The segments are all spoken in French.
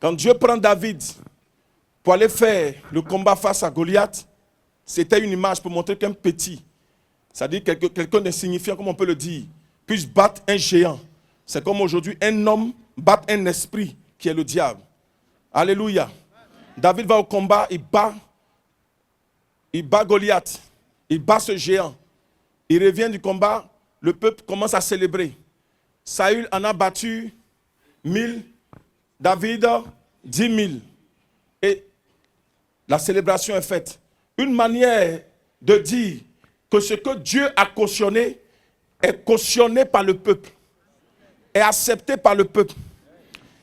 Quand Dieu prend David pour aller faire le combat face à Goliath, c'était une image pour montrer qu'un petit, c'est-à-dire quelqu'un d'insignifiant, comme on peut le dire, puisse battre un géant. C'est comme aujourd'hui un homme battre un esprit qui est le diable. Alléluia. David va au combat, il bat Goliath, il bat ce géant. Il revient du combat, le peuple commence à célébrer. Saül en a battu 1000, David 10 000. Et la célébration est faite. Une manière de dire que ce que Dieu a cautionné est cautionné par le peuple, est accepté par le peuple.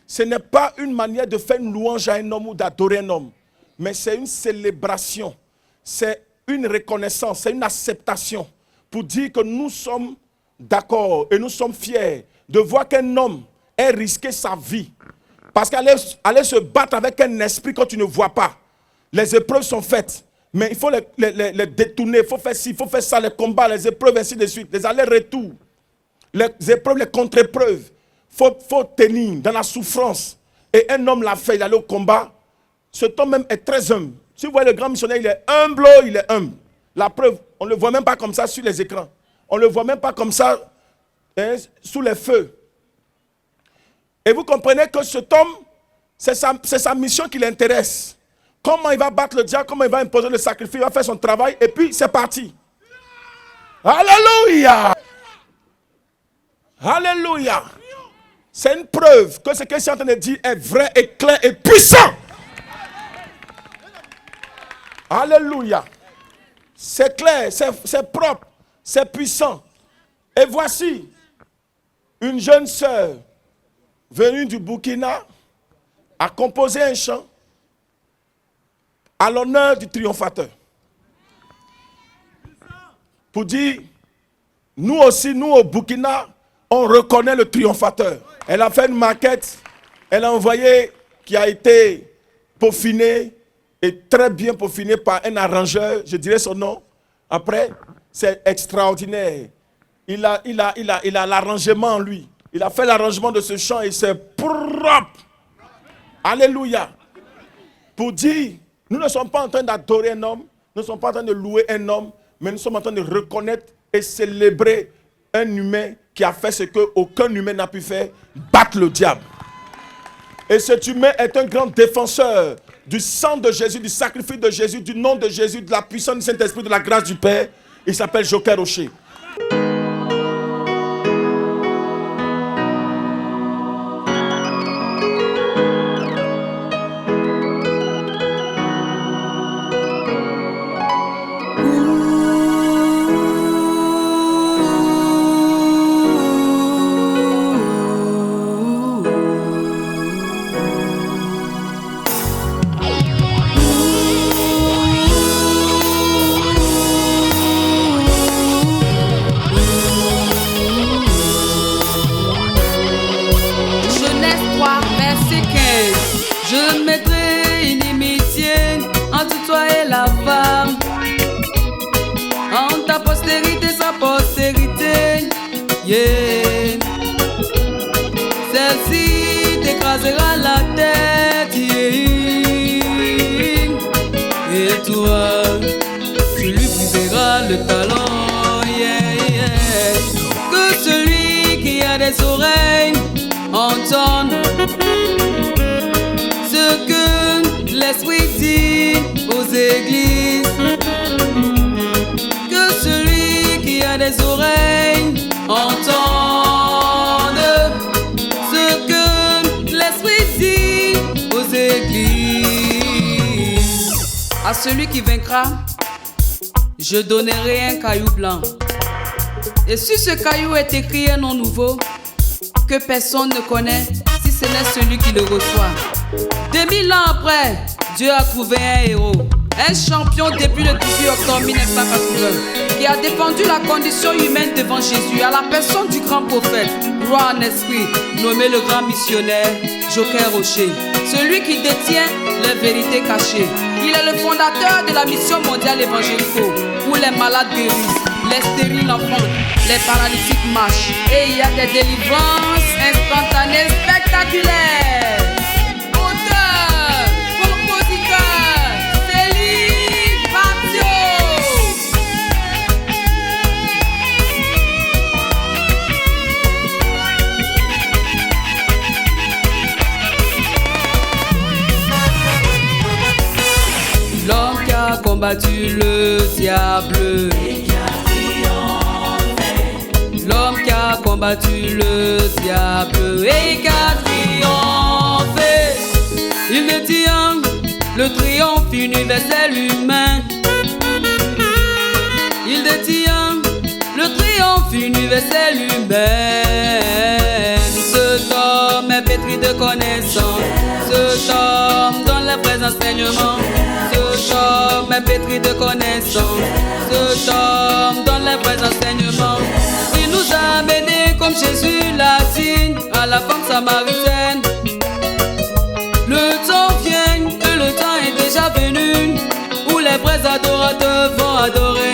Ce n'est pas une manière de faire une louange à un homme ou d'adorer un homme, mais c'est une célébration, c'est une reconnaissance, c'est une acceptation pour dire que nous sommes d'accord et nous sommes fiers de voir qu'un homme ait risqué sa vie. Parce qu'aller se battre avec un esprit que tu ne vois pas, les épreuves sont faites, mais il faut les détourner, il faut faire ci, il faut faire ça, les combats, les épreuves, ainsi de suite, les allers-retours, les épreuves, les contre-épreuves. Faut tenir dans la souffrance. Et un homme l'a fait, il allait au combat. Cet homme même est très humble. Si vous voyez le grand missionnaire, il est humble, il est humble. La preuve, on ne le voit même pas comme ça sur les écrans. On ne le voit même pas comme ça sous les feux. Et vous comprenez que cet homme, c'est sa mission qui l'intéresse. Comment il va battre le diable, comment il va imposer le sacrifice, il va faire son travail, et puis c'est parti. Alléluia! Alléluia! C'est une preuve que ce que je suis en train de dire est vrai, est clair et puissant. Alléluia. C'est clair, c'est propre, c'est puissant. Et voici une jeune sœur venue du Burkina a composé un chant à l'honneur du triomphateur. Pour dire, nous aussi, nous au Burkina, on reconnaît le triomphateur. Elle a fait une maquette, elle a envoyé, qui a été peaufinée, et très bien peaufinée par un arrangeur, je dirais son nom. Après, c'est extraordinaire. Il a l'arrangement en lui. Il a fait l'arrangement de ce chant et c'est propre. Alléluia. Pour dire, nous ne sommes pas en train d'adorer un homme, nous ne sommes pas en train de louer un homme, mais nous sommes en train de reconnaître et célébrer un humain qui a fait ce qu'aucun humain n'a pu faire, battre le diable. Et cet humain est un grand défenseur du sang de Jésus, du sacrifice de Jésus, du nom de Jésus, de la puissance du Saint-Esprit, de la grâce du Père. Il s'appelle Joker Rocher. Je mettrai une inimitié entre toi et la femme, entre ta postérité et sa postérité. Yeah. Celle-ci t'écrasera la tête. Yeah. Et toi, tu lui briseras le talon. Yeah, yeah. Que celui qui a des oreilles entende ce que l'Esprit dit aux églises. Que celui qui a des oreilles entende ce que l'Esprit dit aux églises. À celui qui vaincra, je donnerai un caillou blanc. Et sur ce caillou est écrit un nom nouveau que personne ne connaît, si ce n'est celui qui le reçoit. 2000 ans après, Dieu a trouvé un héros, un champion depuis le 18 octobre 1980, qui a défendu la condition humaine devant Jésus, à la personne du grand prophète, roi en esprit, nommé le grand missionnaire, Joker Rocher, celui qui détient les vérités cachées. Il est le fondateur de la mission mondiale évangélico, où les malades guérissent, les stériles enfants, les paralytiques marchent, et il y a des délivrances instantanées spectaculaires. combattu le diable et qui a triomphé. L'homme qui a combattu le diable et qui a triomphé. Il détient le triomphe universel humain. Il détient le triomphe universel humain. Cet homme est pétri de connaissances. Cet homme donne les vrais enseignements. Cet homme est pétri de connaissances. Cet homme donne les vrais enseignements. Il nous a amenés comme Jésus l'a dit à la femme samaritaine. Le temps vient et le temps est déjà venu où les vrais adorateurs vont adorer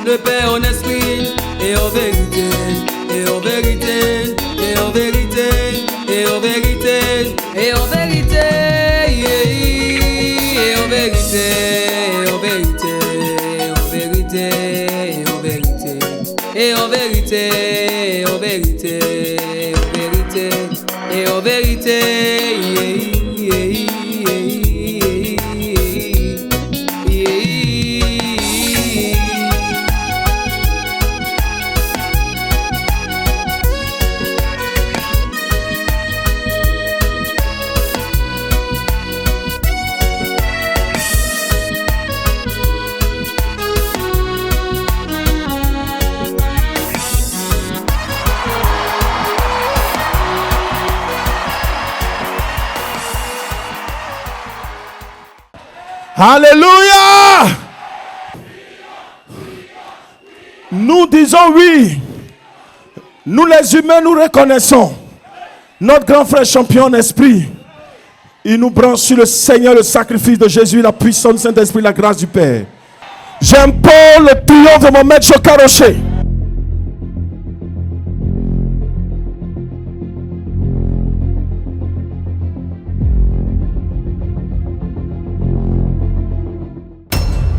le Père en esprit et en vérité, et en vérité, et en vérité, et en vérité, et en vérité, et en vérité, et en vérité, et en vérité, et en vérité, et en vérité, et en vérité, et en vérité, Alléluia. Nous disons oui. Nous les humains, nous reconnaissons notre grand frère champion en esprit. Il nous branche sur le Seigneur, le sacrifice de Jésus, la puissance du Saint-Esprit, la grâce du Père. J'impose le triomphe de mon maître Chokaroché.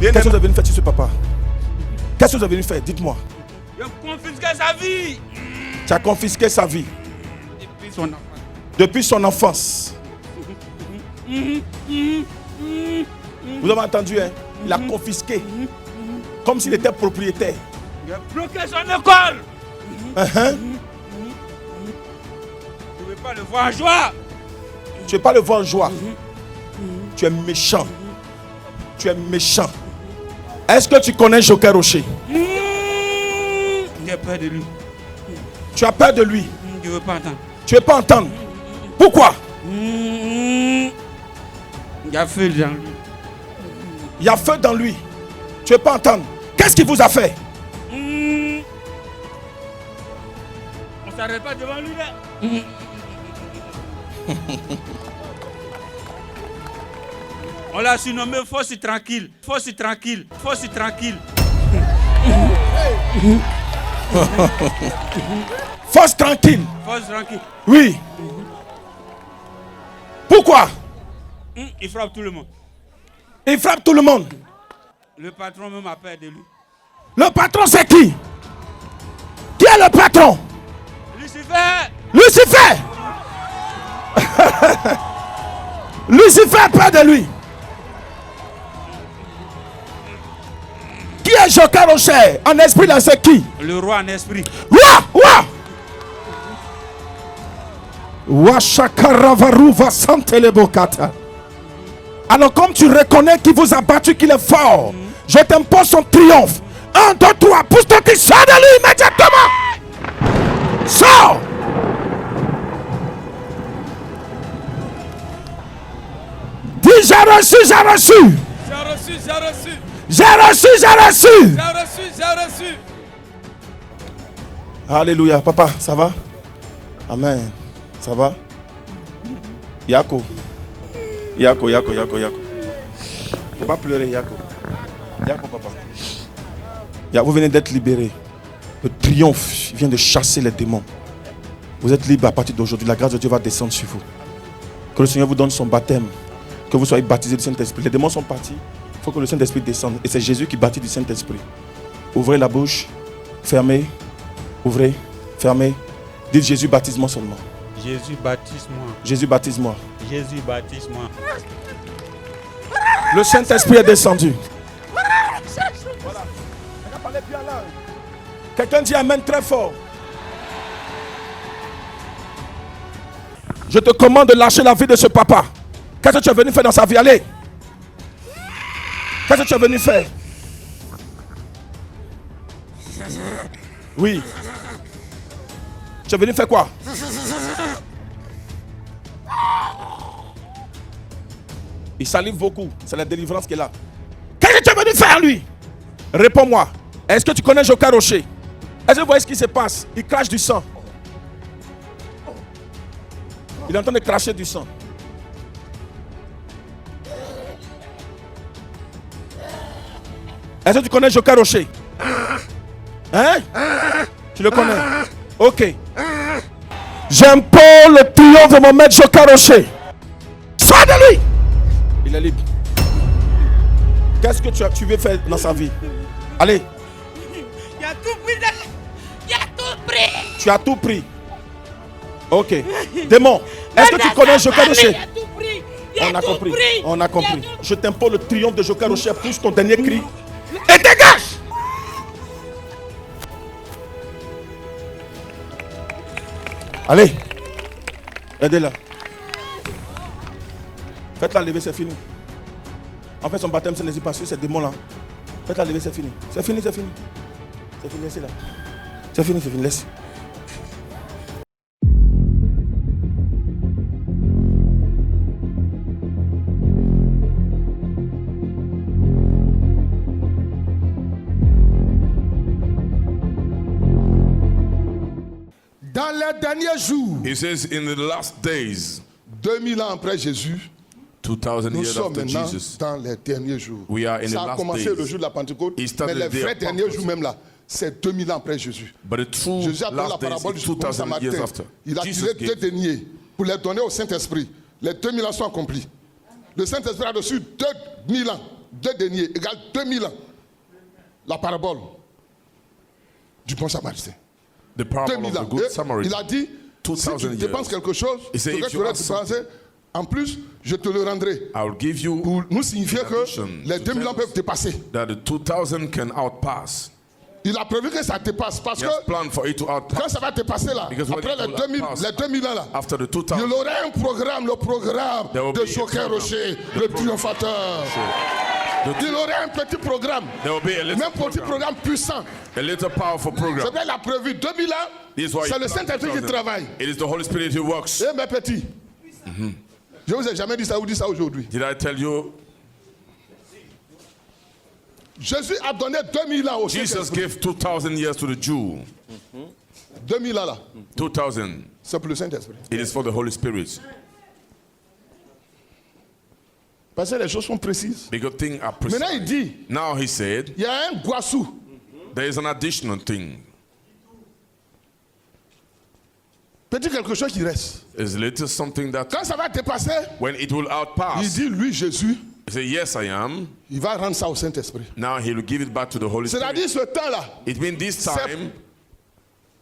Qu'est-ce que vous avez venu faire sur ce papa? Qu'est-ce que vous avez venu faire? Dites-moi. J'ai confisqué sa vie. Tu as confisqué sa vie. Depuis son enfance. Depuis son enfance. Vous avez entendu, hein? Il a confisqué. Comme s'il était propriétaire. J'ai bloqué son école. Uh-huh. Je ne veux pas le voir en joie. Tu ne veux pas le voir en joie. Tu es méchant. Tu es méchant. Est-ce que tu connais Joker Rocher? J'ai peur de lui. Tu as peur de lui. Je ne veux pas entendre. Tu ne veux pas entendre. Pourquoi? Il y a feu dans lui. Il y a feu dans lui. Tu ne veux pas entendre. Qu'est-ce qu'il vous a fait? On ne s'arrête pas devant lui là. On l'a surnommé Force tranquille. Force tranquille. Force tranquille. Force tranquille. Force tranquille. Oui. Pourquoi? Il frappe tout le monde. Il frappe tout le monde. Le patron même a peur de lui. Le patron c'est qui? Qui est le patron? Lucifer. Lucifer. Lucifer a peur de lui. Qui est Joker Rocher? En esprit là c'est qui? Le roi en esprit. Wa! Washakaravruva santelebokata. Alors comme tu reconnais qu'il vous a battu, qu'il est fort, je t'impose son triomphe. 1, 2, 3, pousse-toi, tu sors de lui immédiatement. Sors. Dis j'ai reçu, j'ai reçu. J'ai reçu, j'ai reçu. J'ai reçu, j'ai reçu. J'ai reçu, j'ai reçu. Alléluia. Papa, ça va? Amen. Ça va? Yako. Yako. Faut pas pleurer, Yako. Yako, papa. Vous venez d'être libéré. Le triomphe vient de chasser les démons. Vous êtes libre à partir d'aujourd'hui. La grâce de Dieu va descendre sur vous. Que le Seigneur vous donne son baptême. Que vous soyez baptisés du Saint-Esprit. Les démons sont partis. Il faut que le Saint-Esprit descende. Et c'est Jésus qui baptise du Saint-Esprit. Ouvrez la bouche. Fermez. Ouvrez. Fermez. Dites Jésus, baptise-moi seulement. Jésus, baptise-moi. Jésus, baptise-moi. Jésus, baptise-moi. Le Saint-Esprit est descendu. parlez bien là. Quelqu'un dit amen très fort. Je te commande de lâcher la vie de ce papa. Qu'est-ce que tu es venu faire dans sa vie? Allez. Qu'est-ce que tu es venu faire? Oui. Tu es venu faire quoi? Il salive beaucoup. C'est la délivrance qu'il a. Qu'est-ce que tu es venu faire lui? Réponds-moi. Est-ce que tu connais Joker Rocher? Est-ce que vous voyez ce qui se passe? Il crache du sang. Il est en train de cracher du sang. Est-ce que tu connais Joker Rocher? Hein? Tu le connais? Ok. J'impose le triomphe de mon maître Joker Rocher. Sors de lui! Il est libre. Qu'est-ce que tu veux faire dans sa vie? Allez. Il a tout pris. Il a tout pris. Tu as tout pris. Ok. Démon, est-ce que tu connais Joker Rocher? On a compris. On a compris. Je t'impose le triomphe de Joker Rocher. Pousse ton dernier cri. Et dégage! Allez. Aidez-la. Faites-la lever, c'est fini. En fait, son baptême, ce n'est pas sur ces démons-là. Faites-la lever, c'est fini. C'est fini, c'est fini. C'est fini, laissez-la. C'est fini, laisse. Dans les derniers jours, He says, in the last days, 2000 ans après Jésus, 2000 nous years sommes after maintenant Jesus, dans les derniers jours. we are in the Ça a last commencé days. le jour de la Pentecôte, It started mais les the day vrais of derniers Pentecost. jours même là, c'est 2000 ans après Jésus. But the true Jésus a donné la last days parabole is du bon 2000 years Samaritain. after. Il a Jesus tiré 2 gave, deniers pour les donner au Saint-Esprit. Les 2000 ans sont accomplis. Le Saint-Esprit a reçu 2000 ans. 2 deniers égale 2000 ans. La parabole du bon Samaritain. the parable 2000 of the ans. good Et il Samaritan. a dit, si 2000 tu dépenses years. quelque chose, He said, ce que if tu you aurais have dépensé, en plus, je te le rendrai. I'll give you Pour nous signifier que addition les to 2000 ans tell peuvent dépasser. that the 2000 can outpass. Il a prévu que ça dépasse parce He que has planned for it to outpass. quand ça va dépasser là, Because when après it will les outpass, 2000 ans là, After the il y 2000, aura un programme, le programme There will de be a Joker program. Rocher, The le program. triomphateur. Il aura un petit programme, there will be a little même petit programme puissant. a little powerful C'est program. vrai, il a prévu 2000 ans, This is why c'est he le planned Saint-Esprit qui 2000. travaille. It is the Holy Spirit who works. Eh mes petits, je vous ai jamais dit ça ou dit ça aujourd'hui. Did I tell you? Jésus a donné 2000 ans au Jesus Saint-Esprit. gave 2000 years to the Jew. 2000 ans là, 2000. c'est pour le Saint-Esprit. It is for the Holy Spirit. Parce que les choses sont précises. Because things are precise. Maintenant il dit, Now he said, il y a un guassou. there is an additional thing. Petit quelque chose qui reste. There's a little something that Quand ça va dépasser, when it will il outpass, dit, lui, Jésus, he said, yes, I am. il va rendre ça au Saint-Esprit. Now he will give it back to the Holy Spirit. C'est-à-dire ce temps-là, It means this time,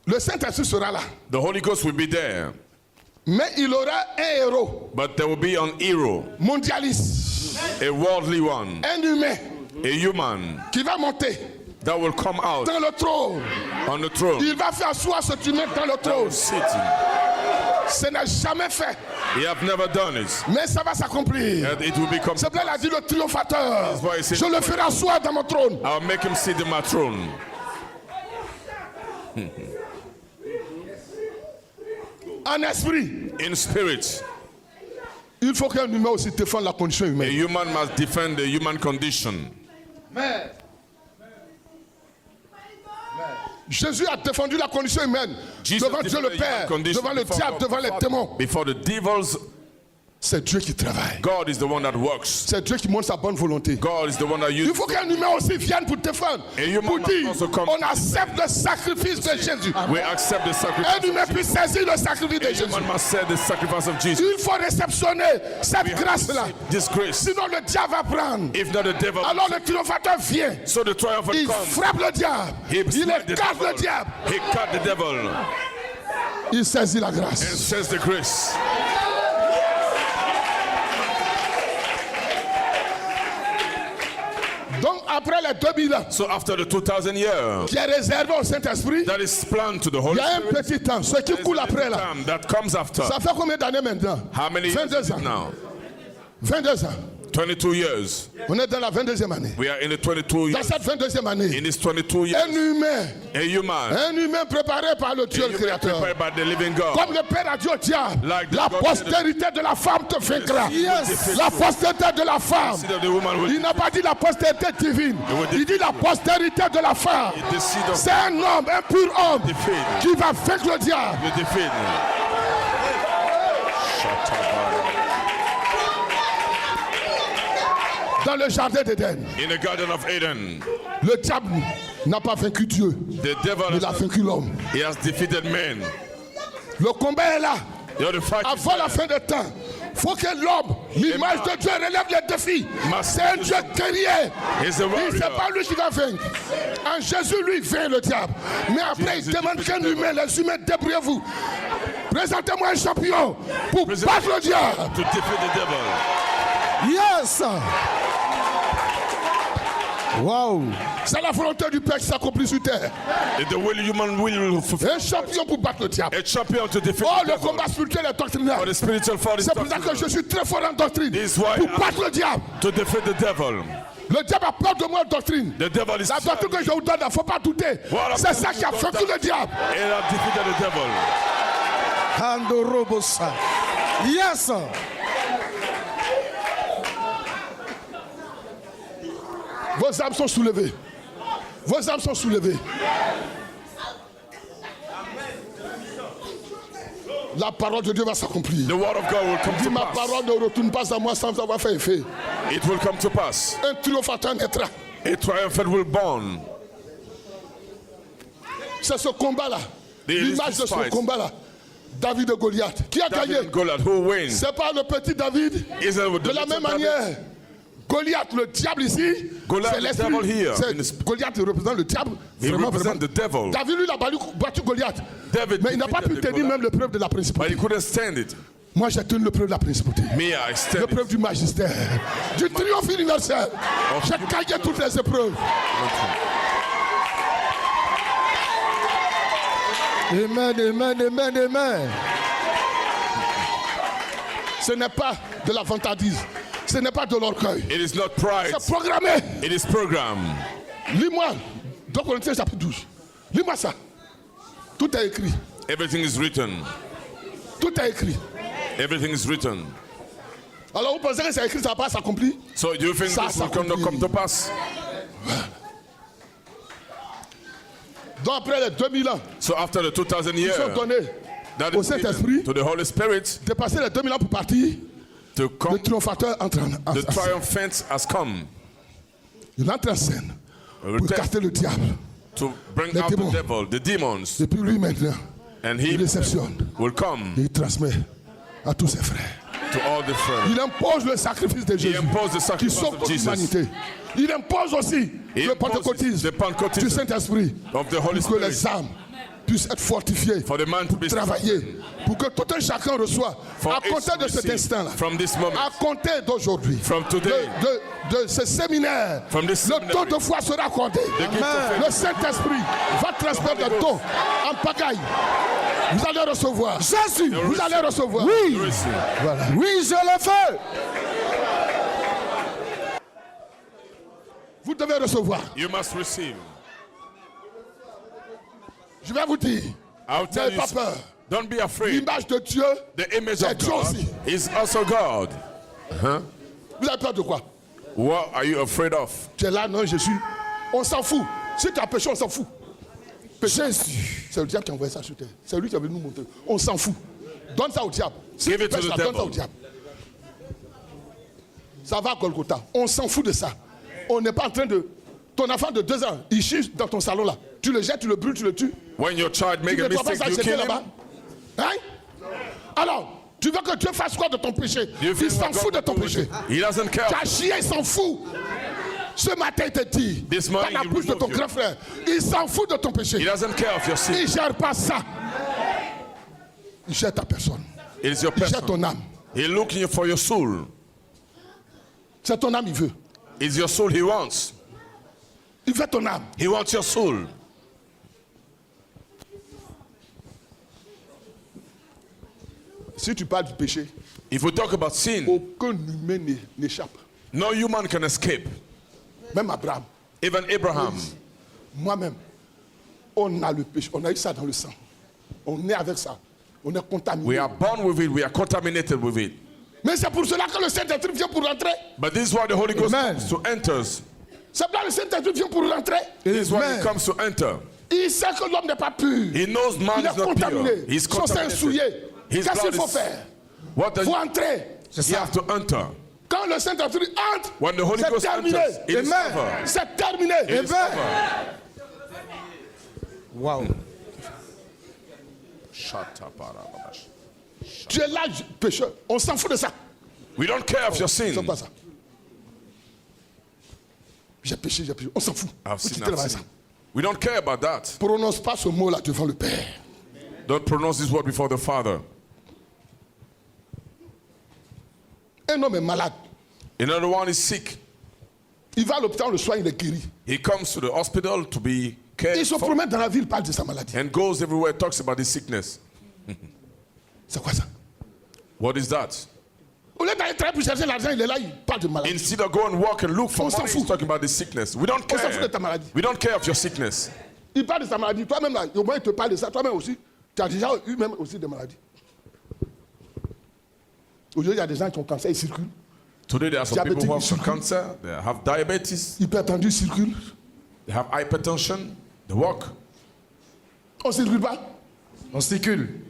le Saint-Esprit sera là. the Holy Ghost will be there. Mais il aura un héros But there will be an hero, mondialiste, a worldly one, un humain a human qui va monter that will come out dans le trône. on the throne. Il va faire asseoir cet humain dans le That trône. will sit. Ce n'est jamais fait, He have never done it. mais ça va s'accomplir. And it will become. C'est pourquoi il a dit le triomphateur. That's why he said- Je le ferai asseoir dans mon trône. I'll make him sit in my throne. En esprit, In spirit, il faut qu'un humain aussi défende la condition a humaine. human must defend the human condition. Jésus a défendu la condition humaine Jesus devant Dieu le defended the Père, human condition devant le before diable, God devant the les Father. démons. Before the devils, C'est Dieu qui travaille. God is the one that works. C'est Dieu qui montre sa bonne volonté. God is the one that Il uses. faut qu'un humain aussi vienne pour défendre. A human Pour must dire, also come on to accepte le sacrifice de Jésus. We accept the Un sacrifice. humain puisse saisir le sacrifice de A Jésus. human must say the sacrifice of Jesus. Il faut réceptionner cette grâce-là. This grace. Sinon le diable va prendre. If not the devil, Alors le triomphateur vient. so the triumphant Il comes. frappe le diable. He Il smite the écarte le devil. diable. He cut the devil Il saisit la and grâce. says the grace. Donc après les 2000 ans, So after the 2000 years, qui est réservé au Saint-Esprit, that is planned to the il Holy y a un Spirit. petit temps. Ce qui There's coule a après little là, time that comes after. ça fait combien d'années maintenant? How many years 22 is ans. it now? 22 ans. 22 years. On est dans la 22e année. We are in the 22 Dans years. cette 22e année, In this 22 un years, humain, a human préparé par le Dieu a le human Créateur. prepared by the living God. Comme le Père a dit au diable, Like la God postérité de la femme te vaincra. Yes. La postérité de la femme. The seed of the woman will Il n'a pas dit la postérité divine. will Il dit la postérité de la femme. the seed of C'est un homme, un pur homme, defeat. qui va vaincre le diable. The defeat. Dans le jardin d'Éden, In the Garden of Eden, le diable n'a pas vaincu Dieu. the devil Il a vaincu l'homme. he has defeated men. Le combat est là. You know, the fight is Avant la fin des temps, il faut que l'homme, l'image de Dieu, relève les défis. C'est un Dieu guerrier. He's a Il ne sait warrior. pas lui qui va vaincre. En Jésus, lui, vainc le diable. Mais après, il demande qu'un humain, les humains, débrouillez-vous. Présentez-moi un champion pour battre le diable. to defeat the devil. Yes! Wow! C'est la volonté du Père qui s'accomplit sur terre. If the will human will fulfill. Un champion pour battre le diable. A champion to defeat Oh, the le devil. combat spirituel est doctrinaire. For the spiritual fight is C'est pour ça que je doctrinal. suis très fort en doctrine. This is why Pour I- battre le diable. To defeat the devil. Le diable a peur de moi en doctrine. The devil is La doctrine que je vous donne, il ne faut pas douter. Voilà. C'est ça qui a vaincu le diable. and have defeated the devil. Andorobosa. Yes. Vos âmes sont soulevées. Vos âmes sont soulevées. La parole de Dieu va s'accomplir. The word of God will come Dis, to ma pass. parole ne retourne pas à moi sans avoir fait effet. It will come to pass. Un triomphateur naîtra. A triumphant will born. C'est ce combat-là. There is L'image this de ce fight. combat-là. David et Goliath. Qui a David gagné? and Goliath, who wins? C'est pas le petit David. Is it with De the la little même David? manière, Goliath, le diable ici, Goliath, c'est the devil here. l'esprit. Goliath représente le diable. He Vraiment, represents the devil. David, lui, il a battu Goliath. David Mais il n'a pas pu defeated the tenir Goliath. même l'épreuve de la But principauté. he couldn't stand it. Moi, j'ai tenu l'épreuve de la principauté. Me, I stand it. L'épreuve du magistère. Du triomphe universel. J'ai gagné toutes les épreuves. Amen, amen, amen, amen. Ce n'est pas de la vantardise. Ce n'est pas de l'orgueil. It is not pride. C'est programmé. It is programmed. Lis-moi. 2 Corinthiens chapitre 12. Lis-moi ça. Tout est écrit. Everything is written. Tout est écrit. Everything is written. Alors vous pensez que c'est écrit, ça va pas s'accomplir? So do you think Ça this will not come to pass? Donc après les 2000 ans, So after the 2000 ils sont years, donnés that au is Saint-Esprit, given to the Holy Spirit dépasser les 2000 ans pour partir, to le come. triomphateur entre en The scène. triumphant has come Il entre en scène pour Return. casser le diable. to bring Les out the démons. devil, the demons, Et puis lui maintenant, and il he réceptionne will come et il transmet à tous ses frères. to all the friends. Il impose le sacrifice de He Jésus imposed the qui sacrifice sauve of toute Jesus l'humanité. Il impose aussi He le imposes pentecôtisme the Pentecôtisme du Saint-Esprit of the Holy pour que Spirit les âmes puissent être fortifiées, for the man to be travailler, pour que tout un chacun reçoit For à each compter de cet receive instant-là, from this moment, à compter d'aujourd'hui, from today, de ce séminaire, From this le seminary, don de foi sera accordé. the gift of faith. Le Saint-Esprit va transmettre des dons en pagaille. Vous allez recevoir. Jésus, vous receive. allez recevoir. You receive. Voilà. Oui, je le fais. Vous devez recevoir. You must receive. Je vais vous dire, I'll tell n'ayez you, pas peur. don't be afraid. L'image de Dieu, The image c'est of Dieu God aussi. is also God. Vous avez peur de quoi? What are you afraid of? Tu es là, non, je suis. On s'en fout. Si tu as péché, on s'en fout. Jésus, c'est le diable qui a envoyé ça sur terre. C'est lui qui a venu nous montrer. On s'en fout. Donne ça au diable. Si Give tu it to pèches the ça, donne devil. ça au diable. Ça va à Golgotha. On s'en fout de ça. On n'est pas en train de. Ton enfant de 2 ans, il chie dans ton salon là. Tu le jettes, tu le brûles, tu le tues. When your child Tu make ne a dois pas mistake, ça you jeter kill là-bas. him. Hein? Alors, tu veux que Dieu fasse quoi de ton péché? You Il think s'en what God fout de will ton do with péché. it? He doesn't care. Ta chier, il s'en fout. Ce matin, il te dit, This dans morning, la he bouche de ton removed you. grand frère, il s'en fout de ton péché. He doesn't care of your sin. Il ne gère pas ça. Il gère ta personne. It is your Il gère person. ton âme. He's looking for your soul. C'est ton âme, il veut. It's your soul he wants. Il veut ton âme. He wants your soul. Si tu parles du péché, If we talk about sin, aucun humain n'échappe. no human can escape. Même Abraham. Even Abraham. Moi-même, on a le péché. On a eu ça dans le sang. On est avec ça. On est contaminé. We are born with it. We are contaminated with it. Mais c'est pour cela que le Saint-Esprit vient pour rentrer. But this is why the Holy Ghost Amen. comes to enter. C'est pour le Saint-Esprit vient pour rentrer. This is why he comes to enter. Il sait que l'homme n'est pas pur. He knows man Il is est not contaminé. pure. He's Son sang est souillé. contaminated. His Qu'est-ce qu'il blood faut is- faire? What does Il faut entrer. you have to enter? Quand le Saint-Esprit entre, When the Holy c'est Ghost terminé. enters, it is Amen. over. C'est terminé. It is Amen. over. Wow. Tu es là, pécheur. On s'en fout de ça. We don't care of your C'est sin. pas ça. J'ai péché, j'ai péché. On s'en fout. I've Tu sinned, te I've lèves sinned. ça. We don't care about that. Prononce pas ce mot-là devant le Père. Don't pronounce this word before the Father. Un homme est malade. Another one is sick. Il va à l'hôpital, on le soigne, il est guéri. He comes to the hospital to be cared Il se for promène dans la ville, il parle de sa maladie. and goes everywhere, talks about his sickness. C'est quoi ça? What is that? Au lieu d'aller travailler pour chercher l'argent, il est là, il parle de maladie. Instead of go and walk and look for On s'en money, fout. he's talking about the sickness. We don't On s'en fout de ta care. maladie. We don't care of your sickness. Il parle de sa maladie. Toi-même, là, au moins, il te parle de ça. Toi-même aussi, tu as déjà eu même aussi des maladies. Aujourd'hui, il y a des gens qui ont cancer, ils circulent. Today there are some people who have some Diabetic cancer, they have diabetes, Hypertendus, ils circulent. they have hypertension, they walk. On ne circule pas. On circule.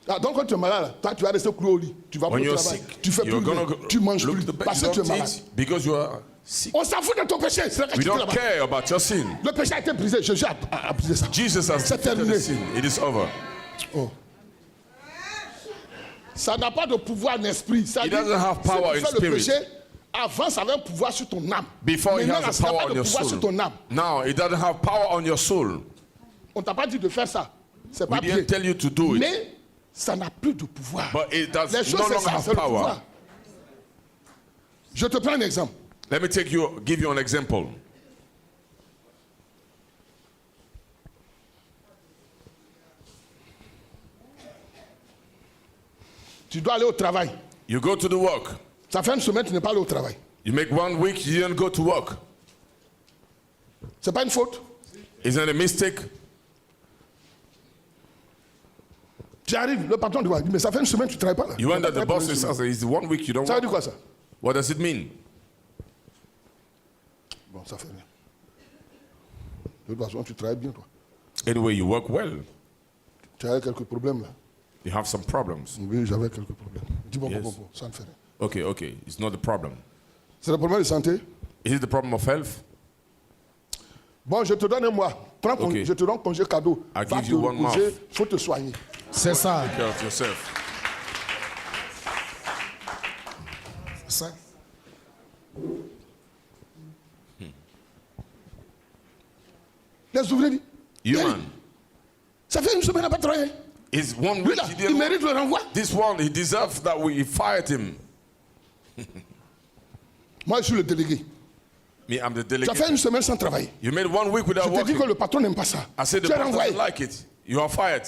Ah, donc, quand tu es malade, là, toi, tu vas rester cloué au lit. Tu vas When plus au you're travail. sick, Tu fais plus you're rien. gonna Tu manges look plus. at the bed, Parce you que tu es don't malade. eat because you are sick. On s'en fout de ton péché. C'est là que We tu es don't là-bas. care about your sin. Le péché a été brisé. Jésus a brisé ça. Jesus has C'est defeated terminé. the sin. It is over. Oh. Ça n'a pas de pouvoir en esprit. Ça It dit, doesn't have si power tu in fais le spirit. péché, avant, ça avait un pouvoir sur ton âme. Before it Maintenant, là, has a ça n'a power pas on de your pouvoir sur ton soul. âme. Now it doesn't have power on your soul. On t'a pas dit de faire ça. C'est pas We bien. didn't tell you to do it. Mais ça n'a plus de pouvoir. But it does Les no choses, c'est longer ça, have c'est le power. pouvoir. Je te prends un exemple. Let me give you an example. Tu dois aller au travail. You go to the work. Ça fait une semaine, tu n'es pas allé au travail. You make 1 week, you didn't go to work. C'est pas une faute. Is that a mistake? Tu arrives, le patron te dit, mais ça fait une semaine que tu ne travailles pas là. You went Tu at the travailles pas boss pour une and semaine. says, it's 1 week you don't Ça veut dire work. quoi ça? What does it mean? Bon, ça fait rien. De toute façon, tu travailles bien, toi. Anyway, you work well. Tu as quelques problèmes là. You have some problems. Oui, j'avais quelques problèmes. Dis bon, Yes. bon, ça ne fait rien. Okay, okay. It's not the problem. C'est le problème de santé. Is it the problem of health? Bon, je te donne un mois. Prends ton, Ok. je te donne congé cadeau. I Va give te you 1 reposer, month. faut te soigner. C'est ça. Take care of yourself. C'est ça. Les ouvriers disent, You Hey, man. ça fait une semaine qu'il n'a pas travaillé. Is 1 Lui week là, he il didn't work. mérite le renvoi. This one, he deserves that we fired him. Moi, je suis le délégué. Me, I'm the Tu as fait delegate. une semaine sans travailler. You made 1 week Je without te dis working. que le patron n'aime pas ça. I said the Tu es boss renvoyé. doesn't like it. You are fired.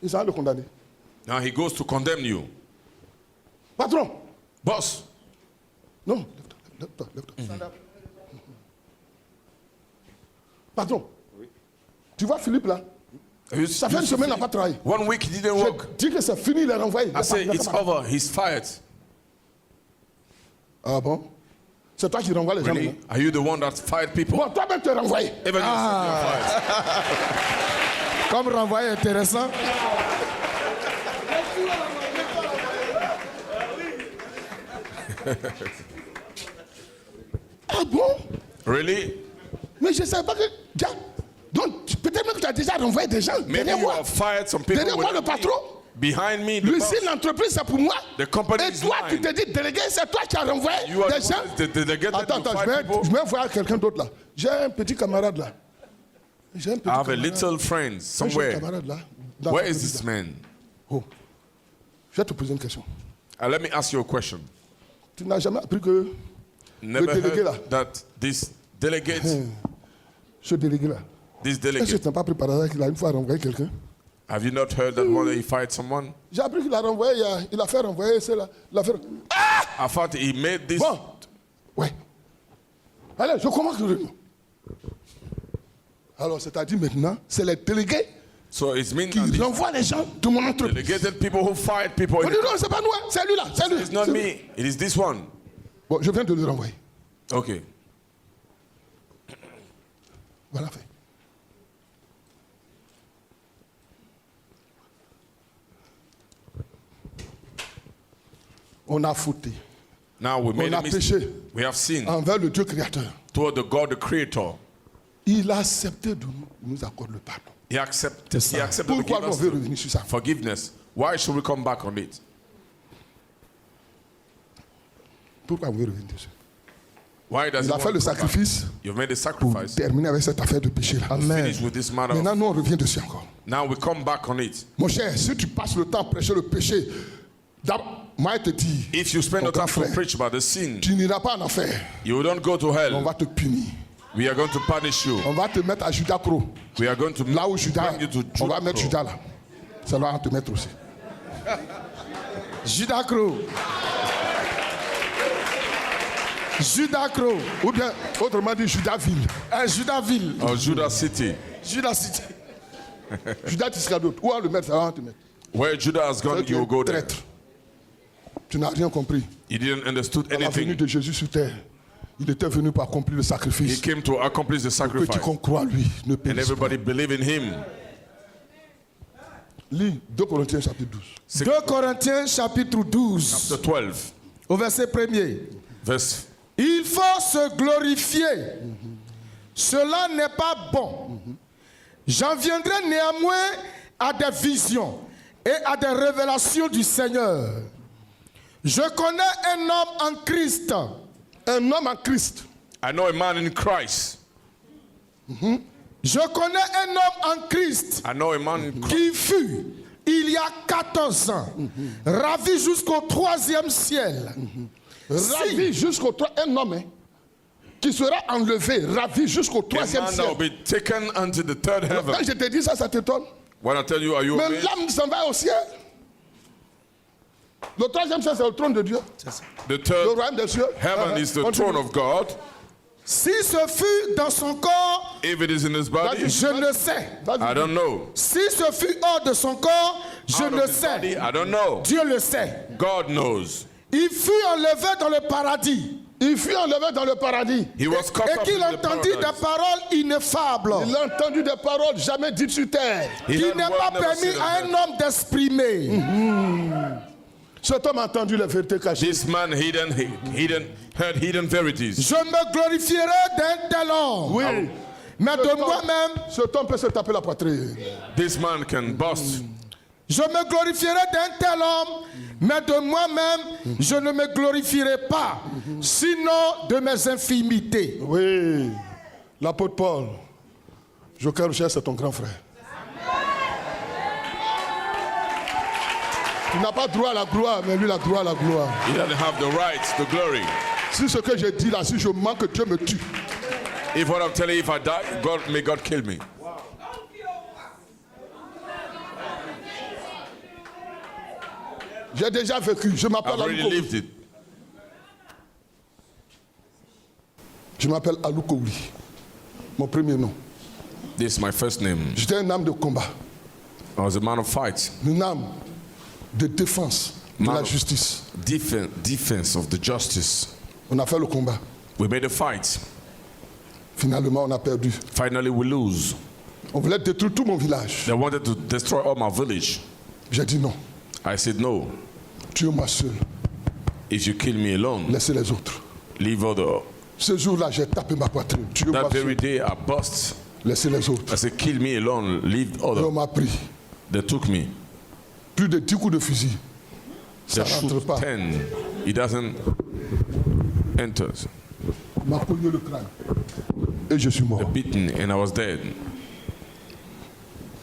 Ils ont le condamner. Now he goes to condemn you. Patron, Boss, non, lève-toi, lève-toi. Patron, tu vois Philippe là, ça fait une semaine qu'il n'a pas travaillé. 1 week he didn't work. Je dis que c'est fini, il est renvoyé. I say it's over. He's fired. Ah bon? C'est toi qui renvoie les gens Really? maintenant. Are you the one that fired people? Bon, toi-même tu es renvoyé. Even yourself, you're fired. Comme renvoyé intéressant. Ah bon? Really? Mais je ne savais pas que. Tiens, donc peut-être même que tu as déjà renvoyé des gens. Maybe Derrière you moi. have fired some people. Derrière moi, le without me. patron. Behind me, the boss. L'usine, l'entreprise, c'est pour moi. The company Et is toi, tu mine. te dis délégué, c'est toi qui as renvoyé You are des the gens. one that delegated Attends, to attends, fire people. je vais voir quelqu'un d'autre là. J'ai un petit camarade là. J'ai un petit I have a camarade. little friend J'ai un somewhere. camarade là. Dans Where la is this man? Oh. Je vais te poser une question. Let me ask you a question. Tu n'as jamais appris que Never le délégué là, heard that this delegate, ce délégué là, this est-ce que tu delegate, n'as pas appris par hasard qu'il a une fois renvoyé quelqu'un? have you not heard that one day he fired someone? J'ai appris qu'il a renvoyé, il a fait renvoyer celle-là. I thought he made this. Bon, ouais. Allez, je commence le réunion. Alors, c'est-à-dire maintenant, c'est les délégués So it means qui that these renvoient les gens de mon entreprise. delegated people who fired people. On dit non, c'est pas nous, hein, c'est lui là, c'est lui. It's not c'est lui. me. It is this one. Bon, je viens de le renvoyer. Okay. Voilà fait. On a fauté Now we made a a mistake. péché. We have sinned envers le Dieu créateur. toward the God, the Creator. Il a accepté de nous, il nous accorde le pardon. He accepted to Pourquoi give on us veut the revenir sur ça? forgiveness. Why should we come back on it? Pourquoi on veut revenir dessus? Why does Il he a fait want le to come back? sacrifice You've made a pour sacrifice. terminer avec cette affaire de péché là. Finish with this matter. Maintenant, nous on revient dessus encore. Now we come back on it. Mon cher, si tu passes le temps à prêcher le péché, moi je te dis, If you spend mon the time grand to frère, preach about the sin, tu n'iras pas en enfer. you don't go to On hell. va te punir. We are going to punish you. On va te mettre à Judas Crow. We are going to Là où Judas, bring you to on va Judah mettre Crow. Judas là. Ça va te mettre aussi. Judas Crow. Judas Crow. Ou bien, autrement dit, Judasville. Judasville. Or Judah City. Judas City. Judas Iscariote. Où on va le mettre, ça va te mettre. Where Judah has gone, Tu you es will go there. traître. Tu n'as rien compris. You didn't understood À la venue anything. de Jésus sur terre, il était venu pour accomplir le He sacrifice. came to accomplish the Que sacrifice. tu crois lui, ne And périsse pas. everybody believe in him. Lis 2 Corinthiens chapitre 12. 2 Corinthiens chapitre 12, The 12, au verset 1er. verse. Il faut se glorifier. Cela n'est pas bon. J'en viendrai néanmoins à des visions et à des révélations du Seigneur. Je connais un homme en Christ. Un homme en Christ. I know a man in Christ. Je connais un homme en Christ I know a man in Christ qui fut, il y a 14 ans, ravi jusqu'au 3e ciel. Ravi jusqu'au 3, un homme hein, qui sera enlevé, ravi jusqu'au a 3e man that ciel. will be taken unto the third heaven. Quand je te dis ça, ça t'étonne. When I tell you, are you Mais amazed? l'âme s'en va au ciel. Le 3e ciel, c'est le trône de Dieu. The Le third royaume des cieux. heaven is the Continue. throne of God. Si ce fut dans son corps, If it is in his body, je ne sais. Vas-y. I don't know. Si ce fut hors de son corps, je Out ne of his body, sais. I don't know. Dieu le sait. God knows. Il fut enlevé dans le paradis Il fut enlevé dans le paradis. He was caught et up qu'il in the entendit des paradise. paroles ineffables Il a entendu des paroles jamais dites sur terre. He qui heard n'est word pas never permis said on à un earth. homme d'exprimer. Cet homme a entendu les vérités cachées. This man heard hidden verities. Je me glorifierai d'un tel homme. Oui. Mais de Cet homme- moi-même, Cet homme peut se taper la poitrine. This man can bust. je me glorifierai d'un tel homme, mais de moi-même, je ne me glorifierai pas, sinon de mes infimités. Oui. L'apôtre Paul, Joker Rocher, c'est ton grand frère. Tu n'as pas droit à la gloire, mais lui, il a droit à la gloire. He doesn't have the right to glory. Si ce que j'ai dit là, si je manque, Dieu me tue. If what I'm telling you, if I die, may God kill me. J'ai déjà vécu. Je m'appelle I've already Aluko. lived it. Je m'appelle Alukouli. Mon premier nom. This is my first name. J'étais un âme de combat. I was a man of fight. Une âme de défense de Man la of- justice. Defense of the justice. On a fait le combat. We made a fight. Finalement, on a perdu. Finally, we lose. On voulait détruire tout mon village. They wanted to destroy all my village. J'ai dit non. I said, no. Tuez-moi seul. If you kill me alone, Laissez les autres. leave other. Ce jour-là, j'ai tapé ma poitrine. Tuez-moi That very seul. day, I bust. Laissez les autres. I said, kill me alone, leave Et on other. m'a pris. They took me. Plus de 10 coups de fusil. Ça They ne rentre shoot pas. 10. It doesn't enter. On m'a cogné le crâne. Et je suis mort. Beaten, and I was dead.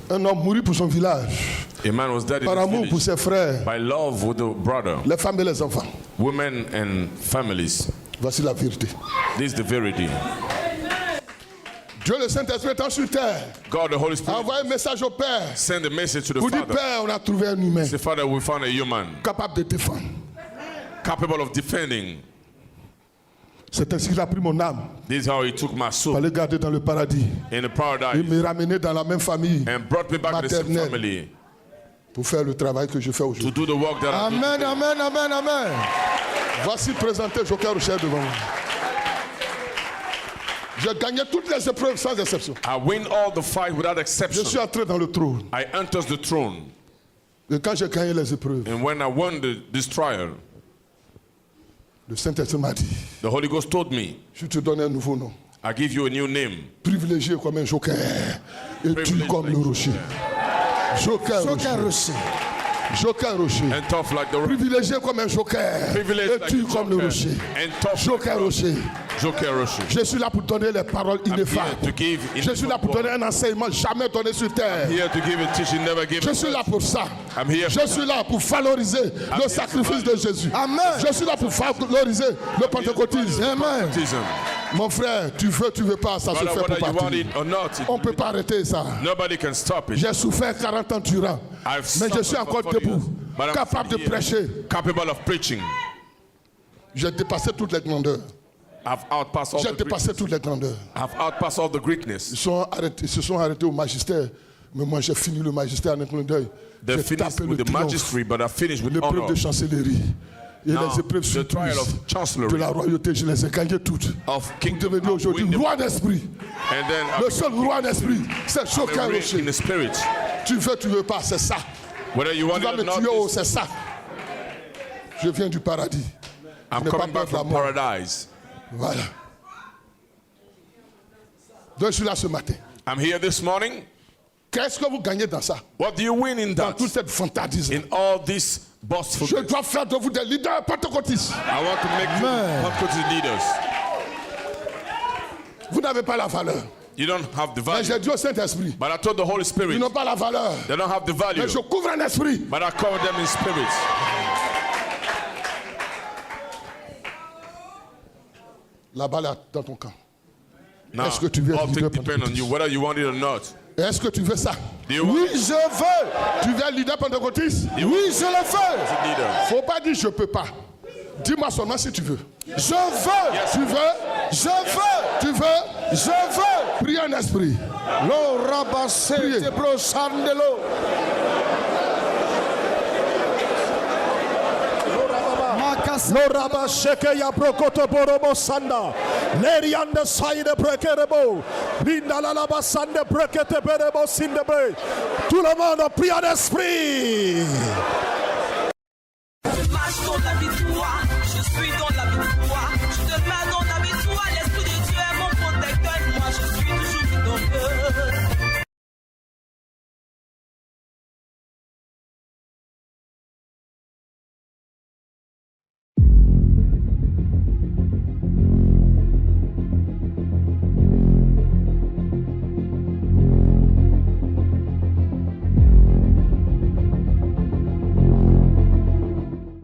Un homme mourut pour son village. A man was dead in Par his amour pour village. ses frères, By love with the brother, les femmes et les enfants. women and families. Voici la vérité. This is the verity. Dieu le Saint-Esprit étant sur terre, God, the Holy a Spirit, envoyé un message au Père send a message to the pour dire, Father. Père, on a trouvé un humain Say, Father, we found a human capable de défendre. capable of defending. C'est ainsi qu'il a pris mon âme This is how he took my pour soul aller garder dans le paradis. in the Il paradise me ramené dans la même famille and brought me back to the same maternelle family pour faire le travail que je fais to aujourd'hui. do the work that I do. Amen, amen, amen, amen. Voici présenté Joker Rocher devant vous. J'ai gagné toutes les épreuves sans exception. I win all the fight without Je exception. suis entré dans le trône. I entered the throne. Et quand j'ai gagné les épreuves, And when I won this trial, le Saint-Esprit m'a dit, the Holy Ghost told me, je te donne un nouveau nom. I give you a new name. Privilégié comme un joker. Et tu Privileged comme like le rocher. Joker Joker rocher. Rocher. Joker rocher. And tough like the rock. Privilégié comme un joker. Privileged Et like tu the comme le joker. rocher. And tough Joker rocher. Joker Rocher. Je suis là pour donner les paroles I'm here ineffables. to give Je suis là pour donner un enseignement jamais donné sur terre. here to give a teaching never given. Je suis là pour ça. I'm here Je suis là pour valoriser le sacrifice de Jésus. Amen. Je suis là pour valoriser le pentecôtisme. Amen. baptism. Mon frère, tu veux pas, ça se Brother, fait whether pour you want partir. it or not, On ne peut pas arrêter ça. nobody can stop it. J'ai souffert 40 ans durant, I've mais je suffered suis for encore 40 debout, years, but I'm capable de still here, prêcher. capable of preaching. J'ai dépassé toutes les grandeurs. I've outpassed all J'ai the dépassé toutes les grandeurs. I've outpassed all the greatness. Ils se sont arrêtés au magistère, mais moi j'ai fini le magistère en un clin d'œil. They J'ai finished tapé le with the triomphe, magistry, but I finished with l'épreuve honor. de chancellerie. Et Now, les épreuves the trial surprises of chancellery, de la royauté, je les ai gagnées toutes. of Pour kingdom, devenir I've aujourd'hui win them. roi d'esprit. And then Le I've seul roi d'esprit, c'est been Joker reign Rocher. in the spirit. Tu veux pas, c'est ça. Whether you Tu want vas it me or not, tuer, oh, this- c'est ça. Je viens du paradis. I'm n'ai pas coming back peur de la from mort. paradise. Voilà. Donc je suis là ce matin. I'm here this morning. Qu'est-ce que vous gagnez dans ça? What do you win in Dans that? toute cette fantaisie. In all this boastful. Je dois faire de vous des leaders pentecôtistes. I want to make you Pentecostal leaders. Vous n'avez pas la valeur. You don't have the Mais value. j'ai dit au Saint-Esprit, But I told the Holy ils Spirit, n'ont pas la valeur. they don't have the value. Mais je couvre un esprit. But I cover them in spirit. La balle est dans ton camp. Now, Est-ce que tu veux all leader things depend on you, whether you want it or not. Est-ce que tu veux ça? Do you want Oui, it? je veux. Tu veux être leader pentecôtiste? You Oui, want je le veux. as a leader? Faut pas dire je peux pas. Dis-moi seulement si tu veux. Je veux. Yes. Tu veux? Je veux. Tu veux? Je veux. Prie en esprit. Lo rabasse Priez. te brosandelo. Lo rabasheke ya brokoto borobo sanda. Leri anda side prekerebo. Linda la la basande prekete berebo sindebe. Tout le monde prie en esprit.